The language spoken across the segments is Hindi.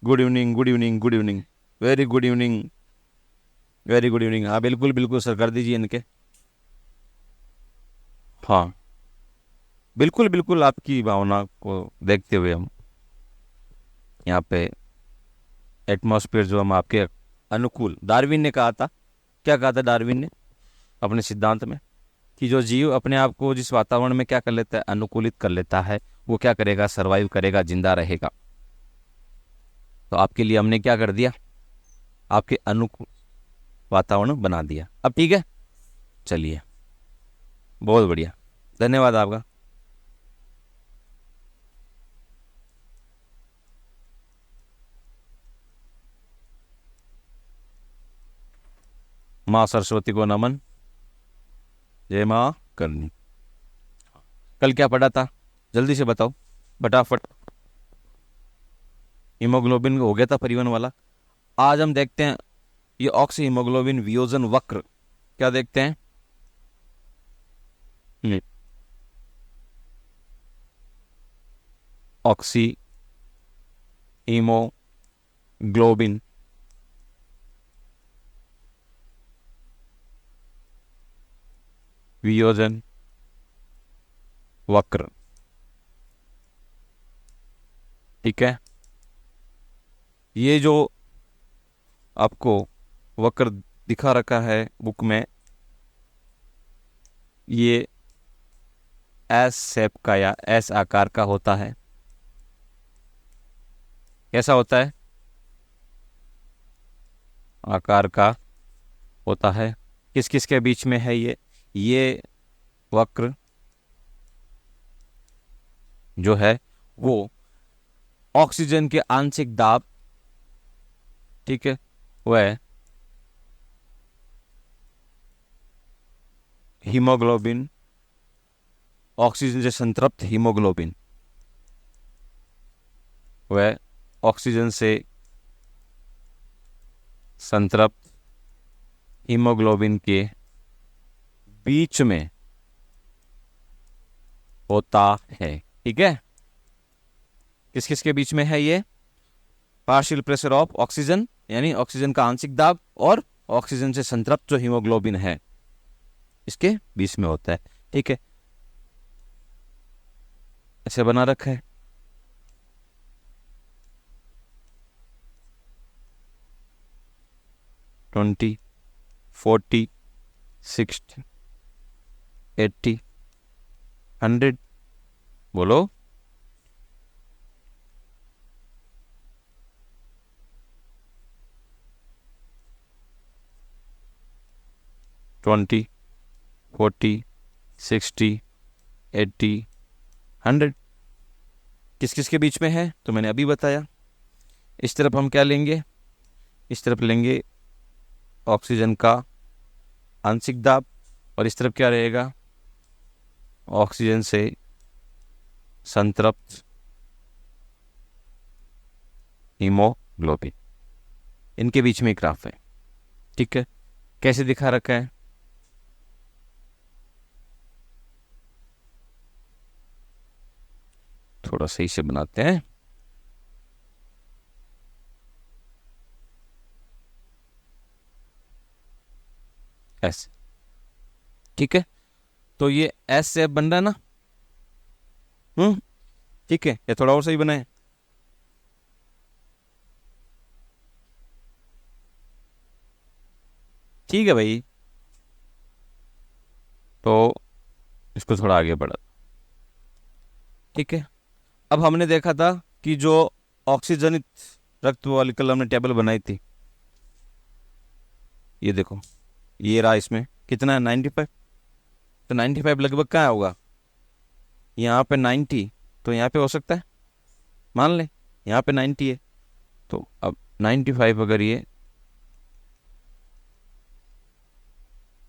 Good evening, good evening, good evening. Very good evening, very good evening. हाँ बिल्कुल बिल्कुल सर, कर दीजिए इनके। हाँ बिल्कुल बिल्कुल, आपकी भावना को देखते हुए हम यहाँ पे एटमॉस्फेयर जो हम आपके अनुकूल, डार्विन ने कहा था, क्या कहा था डार्विन ने अपने सिद्धांत में, कि जो जीव अपने आप को जिस वातावरण में क्या कर लेता है, अनुकूलित कर लेता है, वो क्या करेगा, सरवाइव करेगा, जिंदा रहेगा। तो आपके लिए हमने क्या कर दिया, आपके अनुकूल वातावरण बना दिया। अब ठीक है, चलिए, बहुत बढ़िया, धन्यवाद आपका। माँ सरस्वती को नमन, जय माँ करनी। कल क्या पढ़ा था, जल्दी से बताओ, फटाफट। हीमोग्लोबिन हो गया था परिवहन वाला। आज हम देखते हैं ये ऑक्सी हीमोग्लोबिन वियोजन वक्र, क्या देखते हैं। हम्म, ऑक्सी हीमोग्लोबिन वियोजन वक्र, ठीक है। ये जो आपको वक्र दिखा रखा है बुक में, ये एस शेप का या एस आकार का होता है। कैसा होता है, आकार का होता है। किस किस के बीच में है ये वक्र जो है वो ऑक्सीजन के आंशिक दाब, ठीक है, वह हीमोग्लोबिन, ऑक्सीजन से संतृप्त हीमोग्लोबिन, वह ऑक्सीजन से संतृप्त हीमोग्लोबिन के बीच में होता है, ठीक है। किस किस के बीच में है ये, पार्शियल प्रेशर ऑफ ऑक्सीजन, यानी ऑक्सीजन का आंशिक दाब, और ऑक्सीजन से संतृप्त जो हीमोग्लोबिन है, इसके बीच में होता है, ठीक है। ऐसे बना रखा है। 20, 40, 60, 80, 100, बोलो। 20, 40, 60, 80, 100। किस किस के बीच में है तो मैंने अभी बताया। इस तरफ हम क्या लेंगे, इस तरफ लेंगे ऑक्सीजन का आंशिक दाब, और इस तरफ क्या रहेगा, ऑक्सीजन से संतृप्त हीमोग्लोबिन। इनके बीच में एक ग्राफ है, ठीक है। कैसे दिखा रखा है, थोड़ा सही से बनाते हैं। ऐसे, ठीक है। तो ये एस शेप बन रहा है ना, ठीक है, ये थोड़ा और सही बनाए। ठीक है भाई, तो इसको थोड़ा आगे बढ़ा, ठीक है। अब हमने देखा था कि जो ऑक्सीजनित रक्त वाली कल हमने टेबल बनाई थी, ये देखो, ये रहा, इसमें कितना है, 95। तो 95 लगभग कहाँ होगा, यहाँ पे 90, तो यहाँ पे हो सकता है, मान लें यहाँ पे 90 है, तो अब 95 अगर ये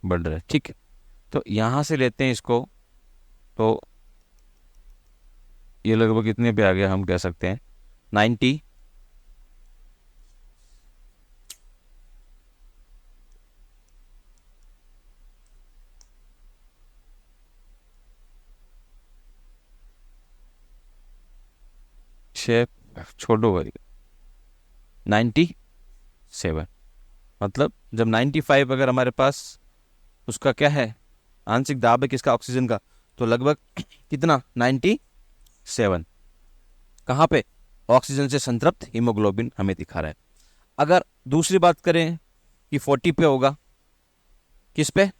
बढ़ रहा है, ठीक है, तो यहाँ से लेते हैं इसको, तो ये लगभग कितने पे आ गया, हम कह सकते हैं 90, शेप छोड़ो भाई, 97। मतलब जब 95 अगर हमारे पास उसका क्या है, आंशिक दाब है किसका, ऑक्सीजन का, तो लगभग कितना, 97। कहाँ पे, ऑक्सीजन से संतृप्त हीमोग्लोबिन हमें दिखा रहा है। अगर दूसरी बात करें कि 40 पे होगा, किस पे,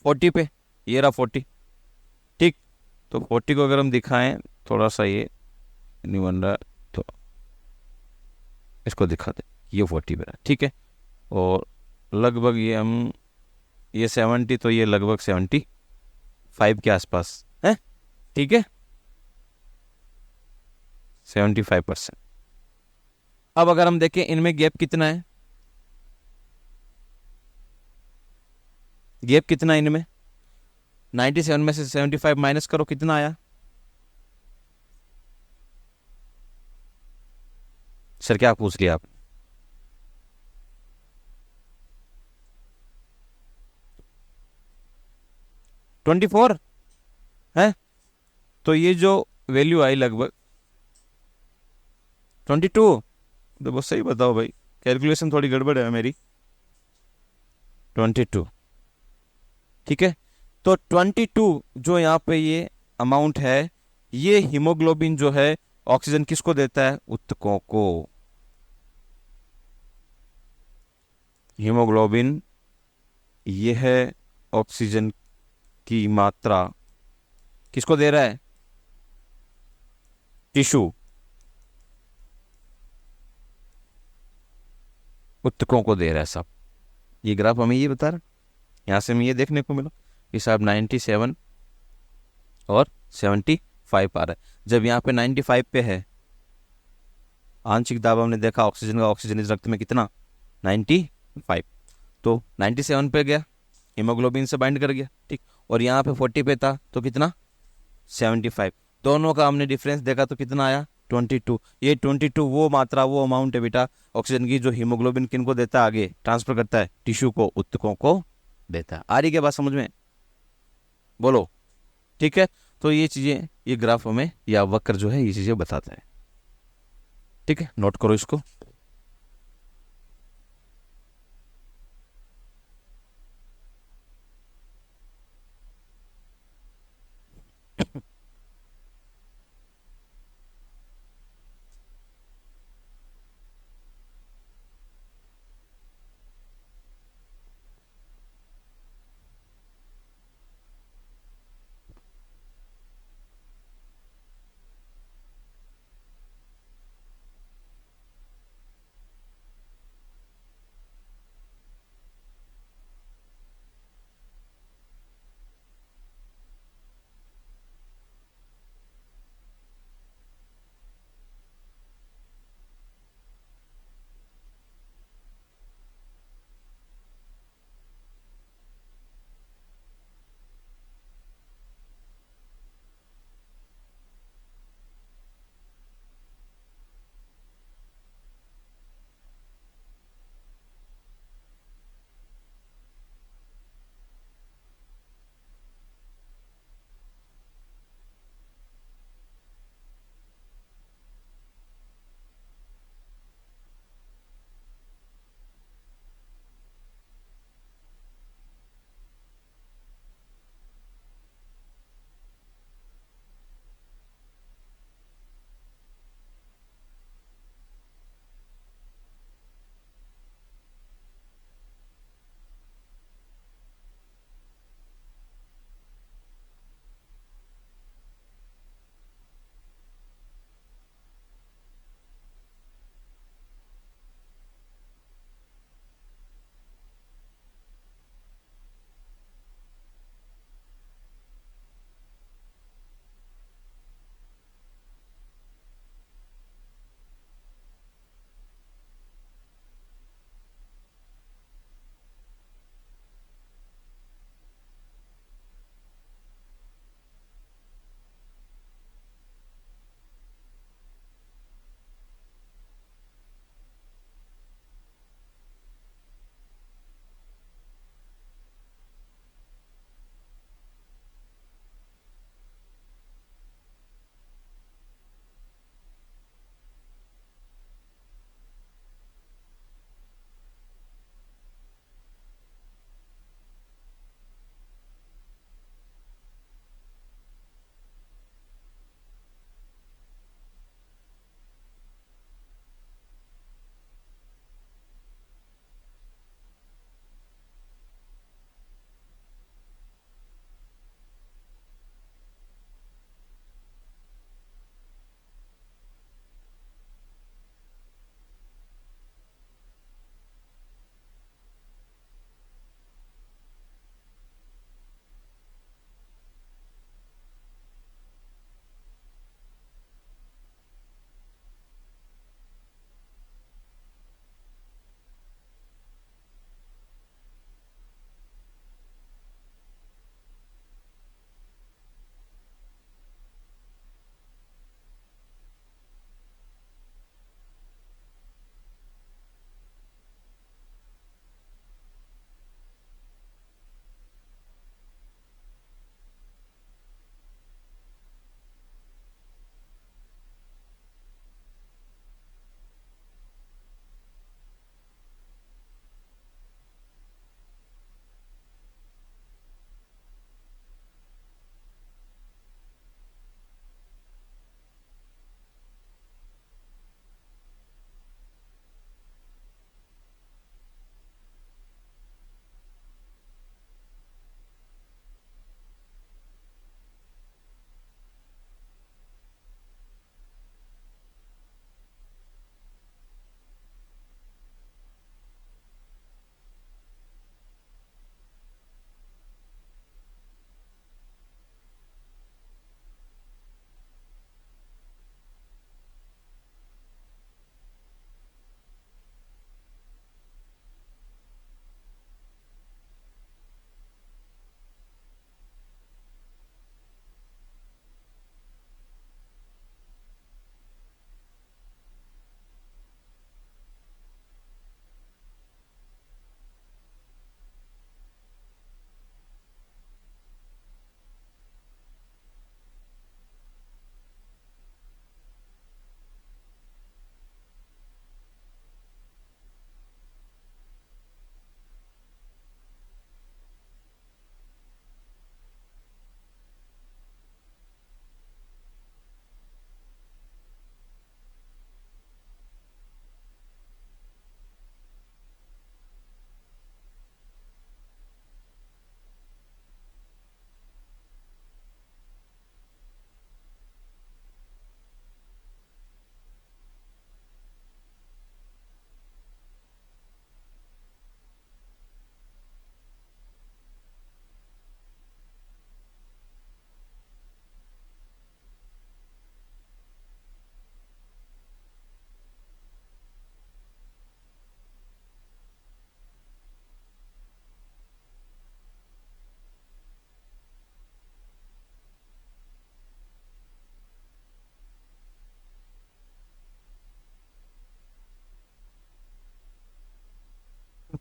40 पे, ये रहा 40, ठीक। तो 40 को अगर हम दिखाएं, थोड़ा सा ये नहीं बन रहा, तो इसको दिखा दे, ये 40 पे रहा, ठीक है। और लगभग ये हम, ये 70, तो ये लगभग 75 के आसपास है, ठीक है, 75%। अब अगर हम देखें इनमें गैप कितना है, गैप कितना है इनमें, 97 में से 75 माइनस करो, कितना आया सर, क्या पूछ लिया आप, 24 है। तो ये जो वैल्यू आई लगभग 22, तो बहुत सही बताओ भाई, कैलकुलेशन थोड़ी गड़बड़ है मेरी, 22, ठीक है। तो 22 जो यहाँ पे ये अमाउंट है, ये हीमोग्लोबिन जो है ऑक्सीजन किसको देता है, ऊतकों को। हीमोग्लोबिन ये है ऑक्सीजन की मात्रा, किसको दे रहा है, टिश्यू, ऊतकों को दे रहा है सब। ये ग्राफ हमें ये बता रहा है, यहाँ से हमें ये देखने को मिला कि साहब 97 और 75 आ रहा है। जब यहाँ पे 95 पे है, आंशिक दाब हमने देखा ऑक्सीजन का, ऑक्सीजन इस रक्त में कितना, 95, तो 97 पे गया, हीमोग्लोबिन से बाइंड कर गया, ठीक। और यहाँ पे 40 पे था, तो कितना, 75। दोनों का हमने डिफरेंस देखा तो कितना आया, 22। ये 22 वो मात्रा, वो अमाउंट है बेटा ऑक्सीजन की, जो हीमोग्लोबिन किन को देता है, आगे ट्रांसफर करता है, टिश्यू को, ऊतकों को देता है। आ रही क्या बात समझ में, बोलो, ठीक है। तो ये चीजें, ये ग्राफ हमें या वक्र जो है ये चीजें बताता है, ठीक है, नोट करो इसको।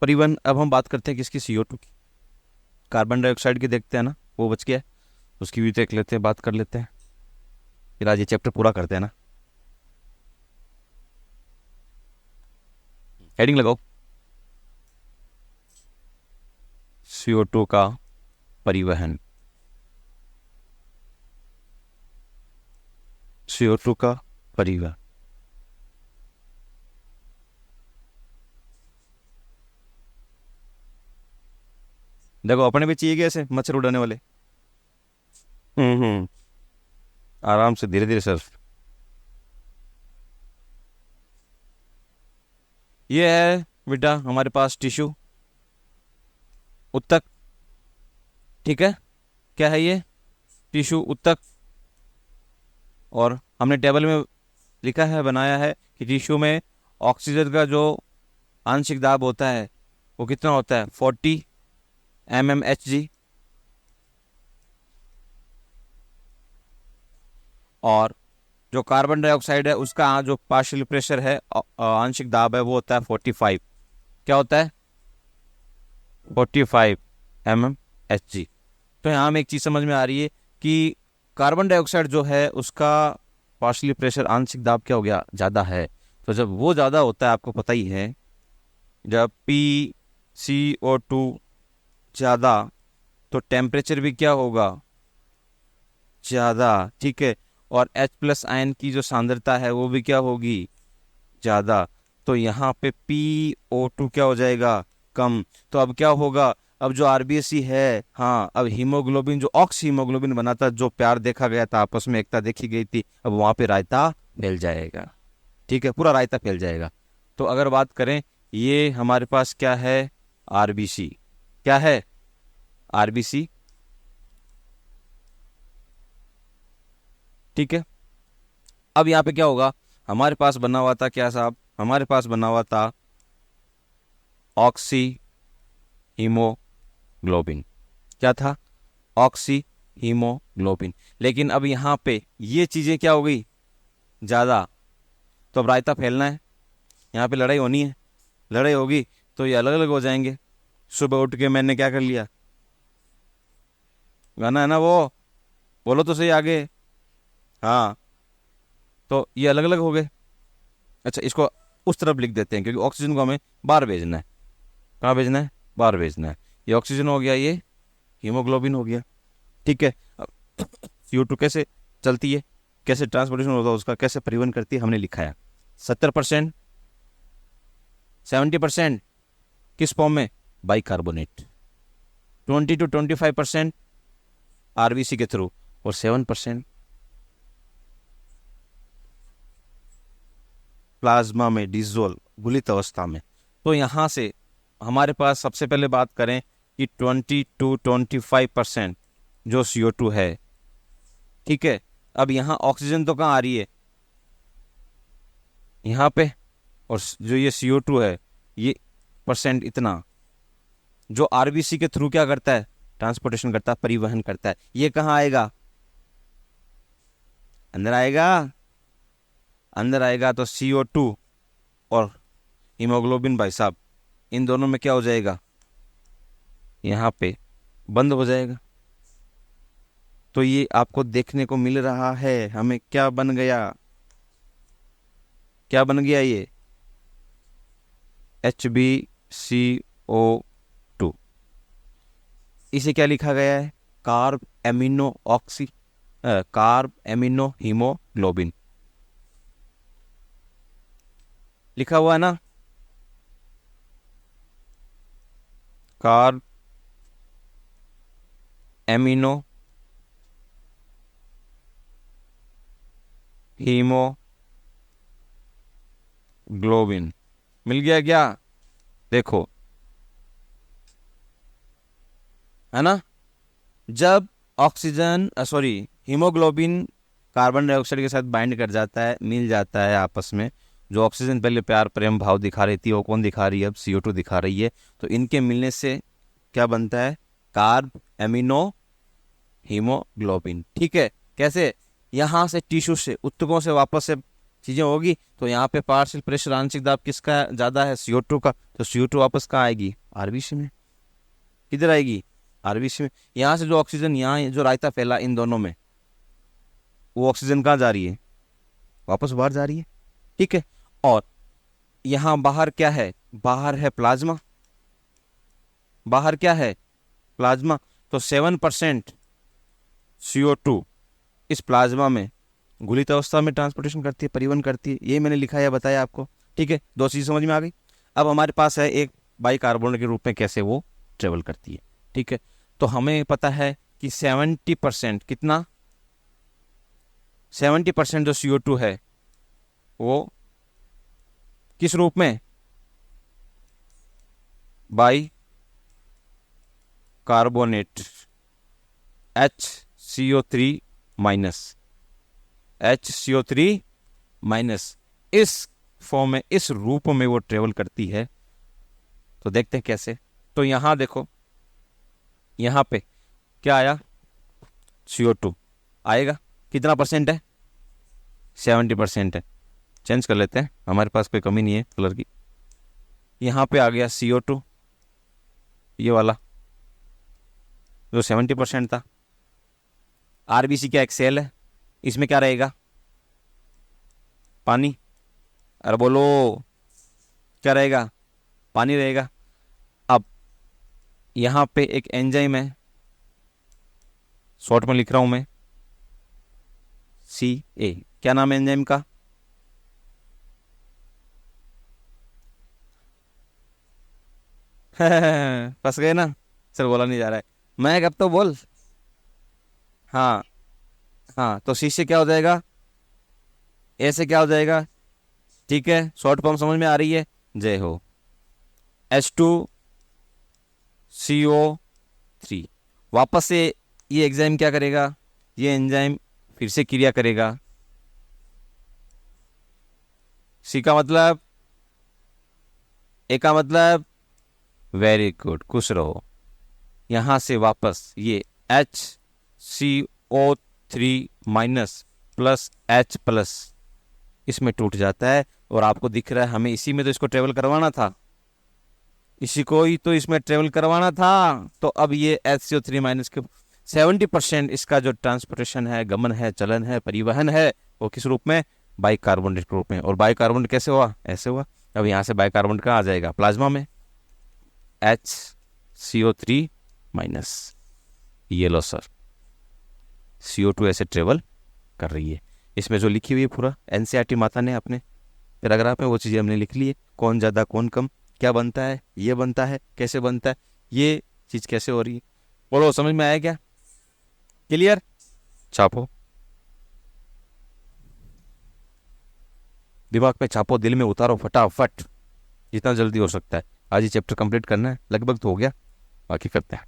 परिवहन। अब हम बात करते हैं किसकी, CO2 की। कार्बन डाइऑक्साइड की देखते हैं ना, वो बच गया है, उसकी भी देख लेते हैं, बात कर लेते हैं, फिर आज ये चैप्टर पूरा करते हैं ना। हेडिंग लगाओ, CO2 का परिवहन। CO2 का परिवहन। देखो अपने भी चाहिए ऐसे मच्छर उड़ाने वाले। हम्म। आराम से, धीरे धीरे सर। ये है बेटा हमारे पास टिश्यू, उत्तक। ठीक है, क्या है ये, टिश्यू उत्तक। और हमने टेबल में लिखा है, बनाया है कि टिश्यू में ऑक्सीजन का जो आंशिक दाब होता है वो कितना होता है, 40 mmHg। और जो कार्बन डाइऑक्साइड है उसका जो पार्शियल प्रेशर है, आंशिक दाब है, वो होता है 45। क्या होता है, 45 mmHg। तो यहाँ हमें एक चीज़ समझ में आ रही है कि कार्बन डाइऑक्साइड जो है उसका पार्शियल प्रेशर, आंशिक दाब क्या हो गया, ज़्यादा है। तो जब वो ज़्यादा होता है, आपको पता ही है, जब PCO2 ज़्यादा तो टेम्परेचर भी क्या होगा, ज़्यादा। ठीक है, और H+ आयन की जो सांद्रता है वो भी क्या होगी, ज़्यादा। तो यहाँ पे PO2 क्या हो जाएगा, कम। तो अब क्या होगा, अब जो RBC है, हाँ, अब हीमोग्लोबिन, जो ऑक्स हीमोग्लोबिन बना था, जो प्यार देखा गया था, आपस में एकता देखी गई थी, अब वहाँ पे रायता फैल जाएगा। ठीक है, पूरा रायता फैल जाएगा। तो अगर बात करें, ये हमारे पास क्या है, RBC। क्या है, RBC। ठीक है, अब यहाँ पे क्या होगा, हमारे पास बना हुआ था क्या साहब, हमारे पास बना हुआ था ऑक्सी हीमोग्लोबिन। क्या था, ऑक्सी हीमोग्लोबिन। लेकिन अब यहाँ पे ये चीज़ें क्या हो गई, ज़्यादा। तो अब रायता फैलना है, यहाँ पे लड़ाई होनी है, लड़ाई होगी तो ये अलग अलग हो जाएंगे। सुबह उठ के मैंने क्या कर लिया, गाना है ना वो, बोलो तो सही आगे। हाँ, तो ये अलग अलग हो गए। अच्छा, इसको उस तरफ लिख देते हैं, क्योंकि ऑक्सीजन को हमें बाहर भेजना है। कहाँ भेजना है, बाहर भेजना है। ये ऑक्सीजन हो गया, ये हीमोग्लोबिन हो गया। ठीक है, अब CO2 कैसे चलती है, कैसे ट्रांसपोर्टेशन होता है उसका, कैसे परिवहन करती है, हमने लिखा है 70%, 70% किस फॉर्म में, बाइकार्बोनेट, 20 to 25% RBC के थ्रू, और 7% प्लाज्मा में डिजोल्व, घुलित अवस्था में। तो यहाँ से हमारे पास सबसे पहले बात करें कि 20 to 25% जो CO2 है। ठीक है, अब यहाँ ऑक्सीजन तो कहाँ आ रही है, यहाँ पे, और जो ये CO2 है, ये परसेंट इतना, जो RBC के थ्रू क्या करता है, ट्रांसपोर्टेशन करता है, परिवहन करता है, ये कहाँ आएगा, अंदर आएगा, अंदर आएगा। तो CO2 और हीमोग्लोबिन भाई साहब, इन दोनों में क्या हो जाएगा, यहाँ पे बंद हो जाएगा। तो ये आपको देखने को मिल रहा है, हमें क्या बन गया, क्या बन गया, ये HbCO2। इसे क्या लिखा गया है, कार्ब एमिनो हीमोग्लोबिन लिखा हुआ है ना, कार्ब एमिनो हीमोग्लोबिन मिल गया क्या, देखो, है ना। जब oxygen sorry haemoglobin carbon dioxide के साथ बाइंड कर जाता है, मिल जाता है आपस में, जो ऑक्सीजन पहले प्यार प्रेम भाव दिखा रही थी, वो कौन दिखा रही है, अब CO2 दिखा रही है। तो इनके मिलने से क्या बनता है, कार्ब एमिनो हीमोग्लोबिन। ठीक है, कैसे, यहाँ से टिश्यू से, उत्तकों से वापस से चीजें होगी, तो यहाँ पे पार्शियल प्रेशर आंशिक दाब किसका ज्यादा है, CO2 का, तो CO2 वापस कहाँ आएगी, आरबीसी में। किधर आएगी, आरबीसी में। यहाँ से जो ऑक्सीजन, यहाँ जो रायता फैला इन दोनों में, वो ऑक्सीजन कहाँ जा रही है, वापस बाहर जा रही है। ठीक है। और यहाँ बाहर क्या है, बाहर है प्लाज्मा, बाहर क्या है, प्लाज्मा। तो 7% CO2 इस प्लाज्मा में घुलित अवस्था में ट्रांसपोर्टेशन करती है, परिवहन करती है। ये मैंने लिखा है, बताया आपको। ठीक है, दो चीज़ समझ में आ गई। अब हमारे पास है एक बाइकार्बोनेट के रूप में कैसे वो ट्रेवल करती है। ठीक है, तो हमें पता है कि 70% कितना, 70% जो CO2 है वो किस रूप में, by carbonate HCO3 minus, HCO3 minus, इस फॉर्म में, इस रूप में वो ट्रेवल करती है। तो देखते हैं कैसे। तो यहां देखो, यहां पे क्या आया, CO2 आएगा, कितना परसेंट है, 70% है। चेंज कर लेते हैं, हमारे पास कोई कमी नहीं है कलर की। यहां पे आ गया CO2, ये वाला जो 70% था। आरबीसी क्या, एक सेल है, इसमें क्या रहेगा, पानी। अरे बोलो, क्या रहेगा, पानी रहेगा। अब यहां पे एक एंजाइम है, शॉर्ट में लिख रहा हूं मैं, CA। क्या नाम है एंजाइम का, फंस गए ना, सर बोला नहीं जा रहा है, मैं कब तो बोल। हाँ, हाँ, तो सी से क्या हो जाएगा, ए से क्या हो जाएगा। ठीक है, शॉर्ट फॉर्म समझ में आ रही है, जय हो। H2CO3, वापस से ये एंजाइम क्या करेगा, ये एंजाइम फिर से क्रिया करेगा। सी का मतलब, ए का मतलब, वेरी गुड, खुश रहो। यहां से वापस ये HCO3 minus plus H plus इसमें टूट जाता है। और आपको दिख रहा है, हमें इसी में तो इसको ट्रेवल करवाना था, इसी को ही तो इसमें ट्रेवल करवाना था। तो अब ये HCO3 माइनस के 70% इसका जो ट्रांसपोर्टेशन है, गमन है, चलन है, परिवहन है, वो किस रूप में, बाइकार्बोनेट के रूप में। और बाइकार्बोनेट कैसे हुआ, ऐसे हुआ। अब यहाँ से बाइकार्बोनेट कहाँ आ जाएगा, प्लाज्मा में, HCO3 माइनस। ये लो सर, CO2 ऐसे ट्रेवल कर रही है। इसमें जो लिखी हुई है पूरा, NCERT माता ने अपने पैराग्राफ में वो चीज़ें हमने लिख ली है, कौन ज़्यादा कौन कम, क्या बनता है, ये बनता है, कैसे बनता है, ये चीज़ कैसे हो रही है। बोलो, समझ में आया क्या, क्लियर। छापो, दिमाग में छापो, दिल में उतारो फटाफट, जितना जल्दी हो सकता है। आज ये चैप्टर कंप्लीट करना है, लगभग तो हो गया, बाकी करते हैं।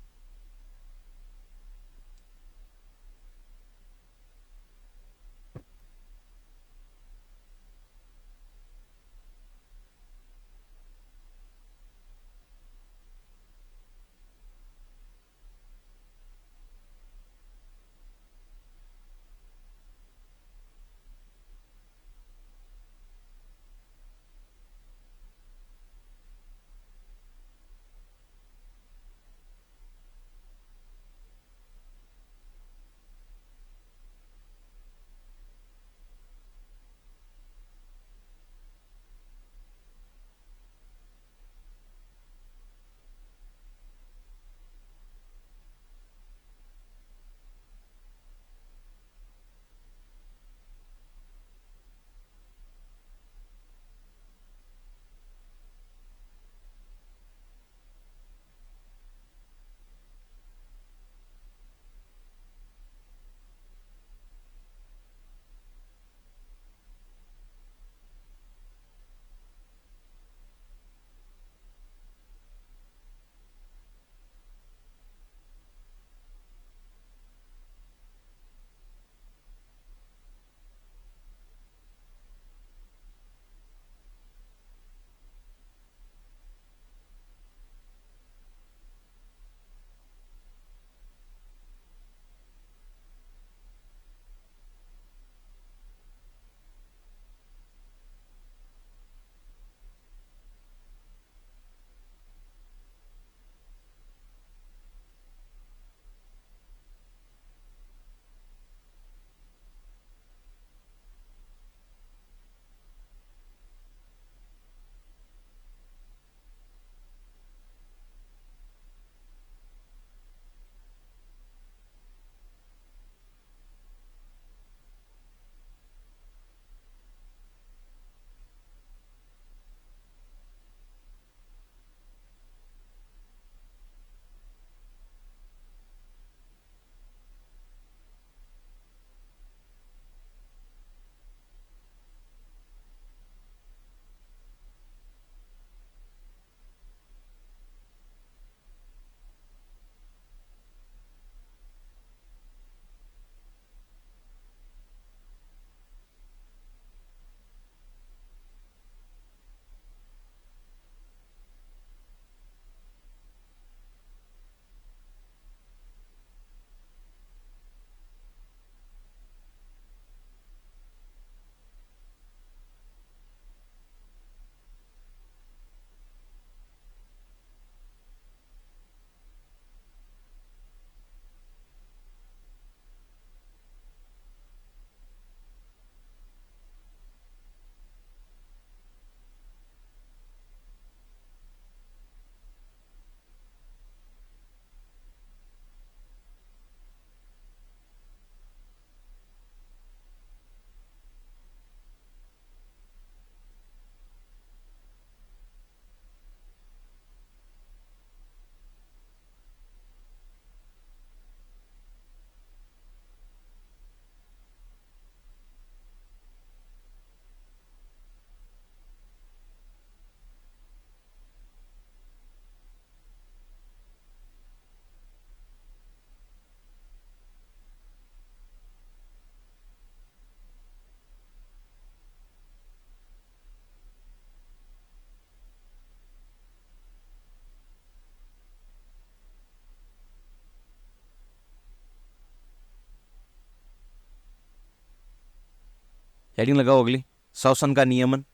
हेडिंग लगाओ अगली, श्वसन का नियमन।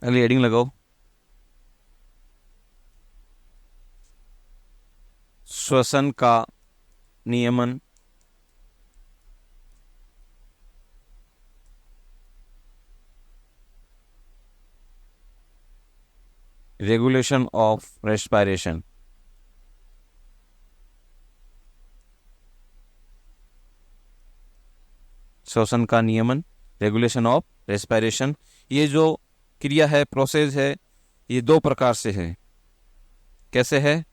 अगली हेडिंग लगाओ, श्वसन का नियमन। Regulation of respiration. श्वसन का नियमन, रेगुलेशन ऑफ रेस्पिरेशन। ये जो क्रिया है, प्रोसेस है, ये दो प्रकार से है। कैसे है?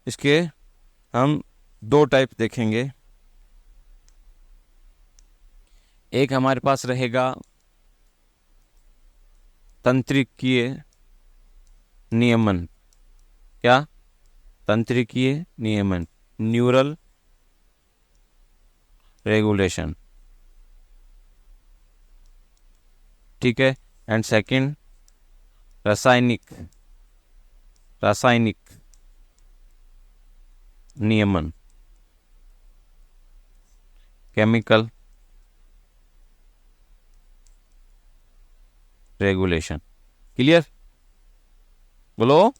इसके हम दो टाइप देखेंगे। एक हमारे पास रहेगा तंत्रिकीय नियमन। क्या? तंत्रिकीय नियमन, न्यूरल रेगुलेशन। ठीक है। एंड सेकंड रासायनिक नियमन, केमिकल रेगुलेशन। क्लियर? बोलो।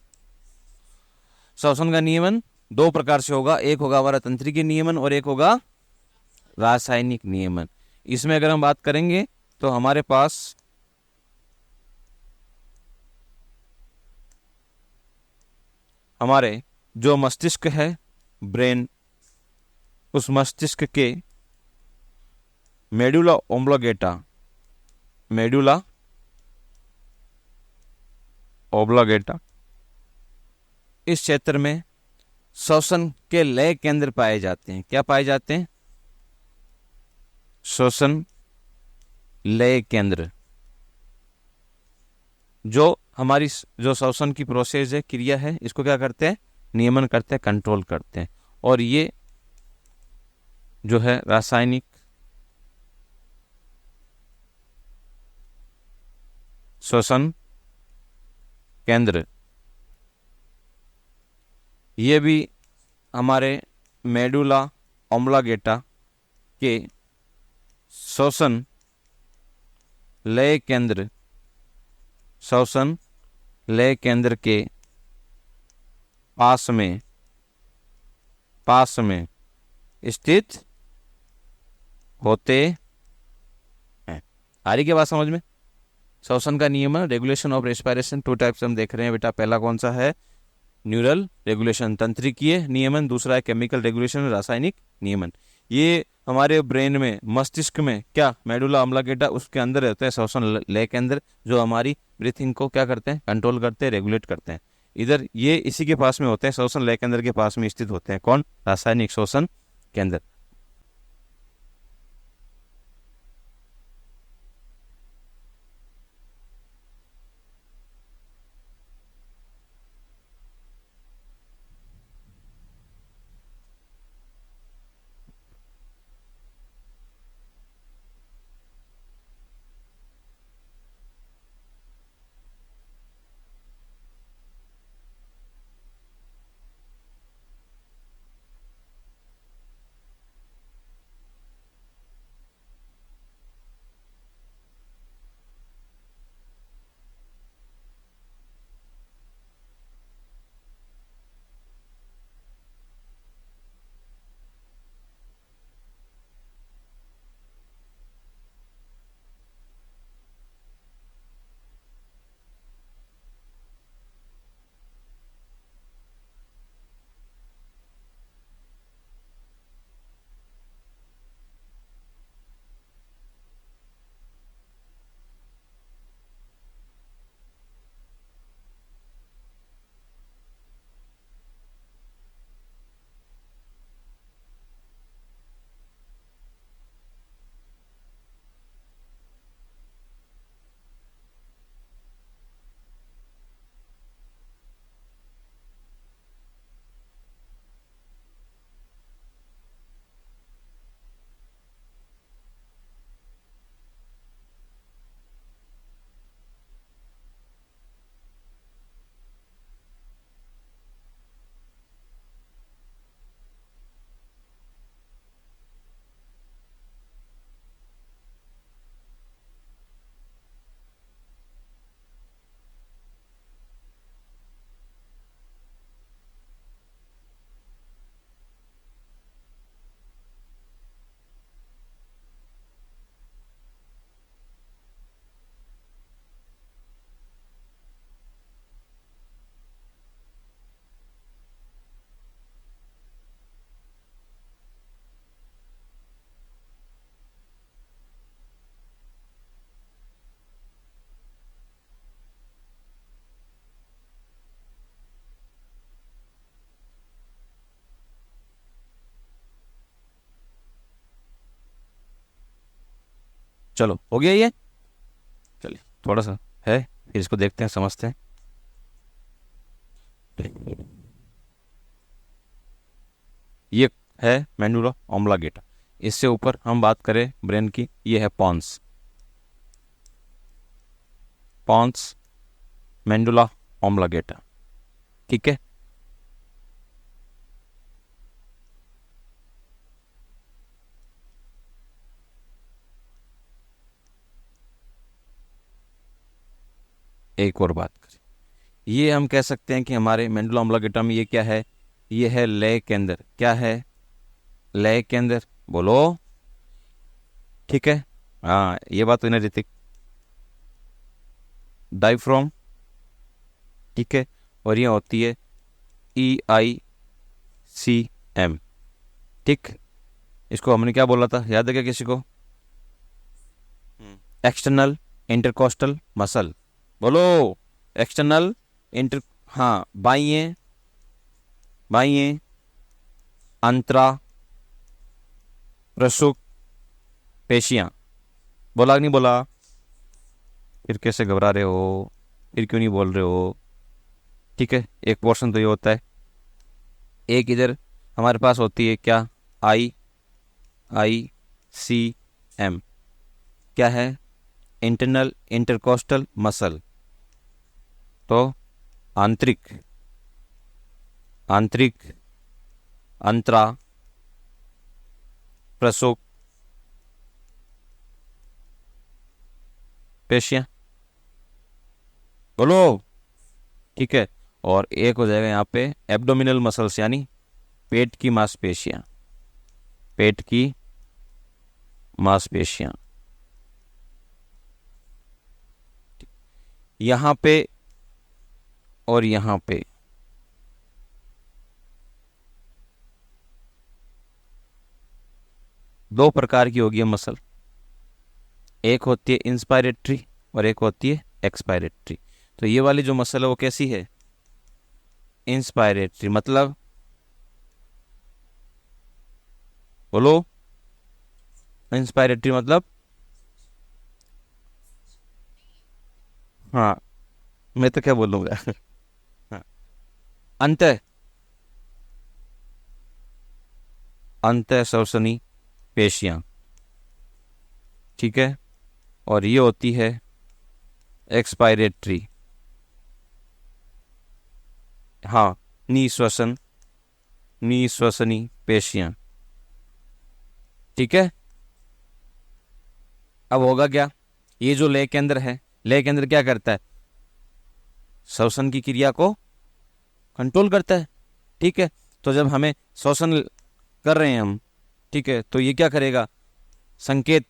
श्वसन का नियमन दो प्रकार से होगा, एक होगा हमारा तंत्रिकीय नियमन और एक होगा रासायनिक नियमन। इसमें अगर हम बात करेंगे तो हमारे पास हमारे जो मस्तिष्क है, ब्रेन, उस मस्तिष्क के मेडुला ओब्लोगेटा इस क्षेत्र में श्वसन के लय केंद्र पाए जाते हैं। क्या पाए जाते हैं? श्वसन लय केंद्र, जो हमारी जो श्वसन की प्रोसेस है, क्रिया है, इसको क्या करते हैं? नियमन करते हैं, कंट्रोल करते हैं। और ये जो है रासायनिक श्वसन केंद्र, ये भी हमारे मेडुला ओब्लोगेटा के श्वसन लय केंद्र के पास में स्थित होते हैं। आ रही क्या बात समझ में? श्वसन का नियमन, regulation of respiration, two types हम देख रहे हैं बेटा। पहला कौन सा है? न्यूरल रेगुलेशन, तंत्रिकीय नियमन। दूसरा है केमिकल रेगुलेशन, रासायनिक नियमन। ये हमारे ब्रेन में, मस्तिष्क में, क्या मेडुला ऑब्लोगेटा, उसके अंदर रहते हैं श्वसन लय केंद्र, जो हमारी ब्रीथिंग को क्या करते हैं? कंट्रोल करते हैं, रेगुलेट करते हैं। इधर ये इसी के पास में होते हैं, श्वसन लय केंद्र के पास में स्थित होते हैं। कौन? रासायनिक श्वसन केंद्र। चलो हो गया ये। चलिए थोड़ा सा है, फिर इसको देखते हैं, समझते हैं। ये है मेंडुला ऑब्लिंगेटा। इससे ऊपर हम बात करें ब्रेन की, ये है पॉन्स। पॉन्स मेंडुला ऑब्लिंगेटा, ठीक है। एक और बात करें, ये हम कह सकते हैं कि हमारे मेंडुला ऑब्लिंगेटा में ये क्या है, ये है लय केंद्र। क्या है? लय केंद्र, बोलो। ठीक है, हाँ ये बात तो नहीं ऋतिक। डायफ्राम, ठीक है। और ये होती है EICM, ठीक। इसको हमने क्या बोला था, याद है क्या किसी को? एक्सटर्नल इंटरकोस्टल मसल, बोलो। एक्सटर्नल इंटर, हाँ बाइये, बाइये अंतरा प्रसुक पेशियां। बोला कि नहीं बोला? फिर कैसे घबरा रहे हो, फिर क्यों नहीं बोल रहे हो? ठीक है, एक पोर्शन तो ये होता है। एक इधर हमारे पास होती है क्या, IICM। क्या है? Internal intercostal muscle. तो आंतरिक, आंतरिक अंतरा प्रसुक पेशियां, बोलो। ठीक है। और एक हो जाएगा यहाँ पे एब्डोमिनल मसल्स, यानी पेट की मांसपेशियां, पेट की मांसपेशियां। यहाँ पे और यहाँ पे दो प्रकार की होगी मसल। एक होती है इंस्पायरेटरी और एक होती है एक्सपायरेटरी। तो ये वाली जो मसल है वो कैसी है? इंस्पायरेटरी, मतलब बोलो। इंस्पायरेटरी मतलब, हाँ मैं तो क्या बोलूंगा हाँ, अंत, अंत श्वसनी पेशियां, ठीक है। और ये होती है एक्सपायरेटरी, हाँ निश्वसन, निश्वसनी पेशियां, ठीक है। अब होगा क्या, ये जो लय केंद्र है, लय केंद्र क्या करता है? श्वसन की क्रिया को कंट्रोल करता है, ठीक है। तो जब हमें श्वसन कर रहे हैं हम, ठीक है, तो ये क्या करेगा? संकेत,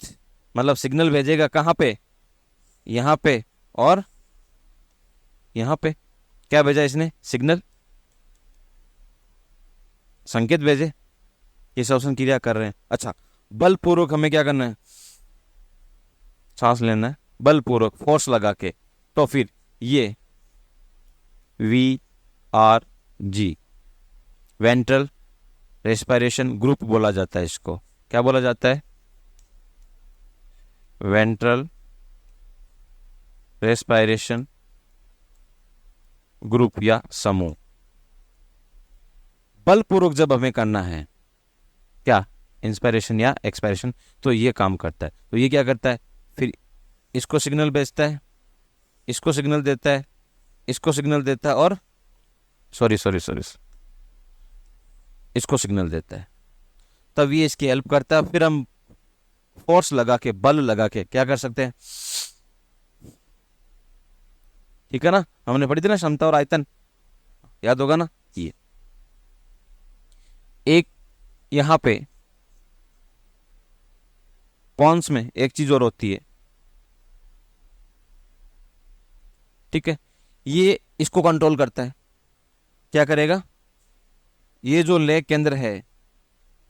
मतलब सिग्नल भेजेगा कहाँ पे? यहाँ पे और यहाँ पे। क्या भेजा इसने? सिग्नल, संकेत भेजे, ये श्वसन क्रिया कर रहे हैं। अच्छा, बलपूर्वक हमें क्या करना है? सांस लेना है बलपूर्वक, फोर्स लगा के। तो फिर ये VRG, वेंट्रल रेस्पिरेशन ग्रुप बोला जाता है इसको। क्या बोला जाता है? वेंट्रल रेस्पिरेशन ग्रुप या समूह। बलपूर्वक जब हमें करना है, क्या इंस्पिरेशन या एक्सपायरेशन, तो ये काम करता है। तो ये क्या करता है? फिर इसको सिग्नल भेजता है, इसको सिग्नल देता है, इसको सिग्नल देता है, और सॉरी सॉरी सॉरी, इसको सिग्नल देता है। तब ये इसकी हेल्प करता है। फिर हम फोर्स लगा के, बल लगा के क्या कर सकते हैं? ठीक है ना, हमने पढ़ी थी ना क्षमता और आयतन, याद होगा ना। ये एक यहां पे पॉन्स में एक चीज और होती है, ठीक है। ये इसको कंट्रोल करता है। क्या करेगा? ये जो लय केंद्र है,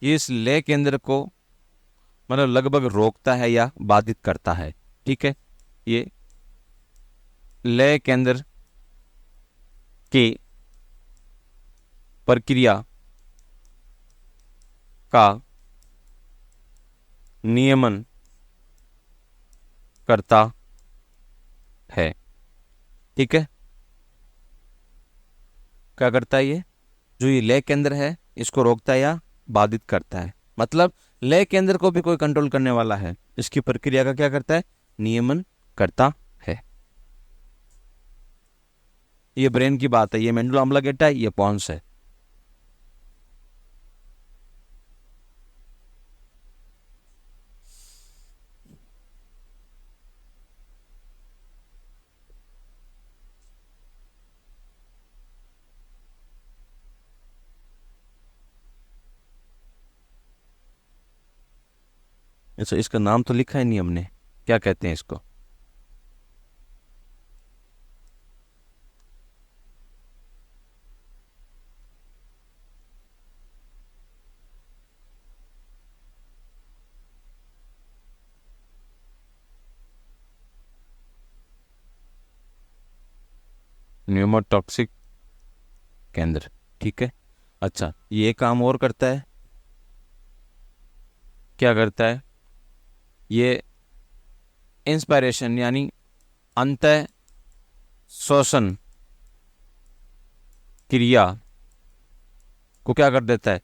ये इस लय केंद्र को मतलब लगभग रोकता है या बाधित करता है, ठीक है। ये लय केंद्र की प्रक्रिया का नियमन करता है। ठीक है, क्या करता है ये? जो ये लय केंद्र है इसको रोकता है या बाधित करता है। मतलब लय केंद्र को भी कोई कंट्रोल करने वाला है, इसकी प्रक्रिया का क्या करता है? नियमन करता है। ये ब्रेन की बात है, ये मेंडुला ऑब्लिंगेटा है, ये पॉन्स है। अच्छा, इसका नाम तो लिखा है नहीं हमने, क्या कहते हैं इसको? न्यूमोटॉक्सिक केंद्र। ठीक है, अच्छा ये काम और करता है, क्या करता है? ये इंस्पायरेशन यानी अंत श्वसन क्रिया को क्या कर देता है?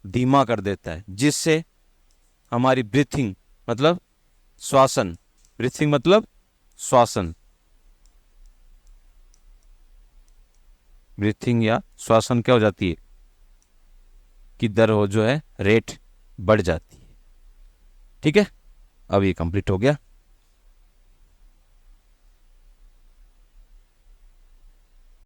धीमा कर देता है, जिससे हमारी ब्रीथिंग मतलब श्वासन, ब्रीथिंग मतलब श्वासन, ब्रीथिंग या श्वासन क्या हो जाती है कि दर हो जो है रेट बढ़ जाती है। ठीक है, अब ये कंप्लीट हो गया।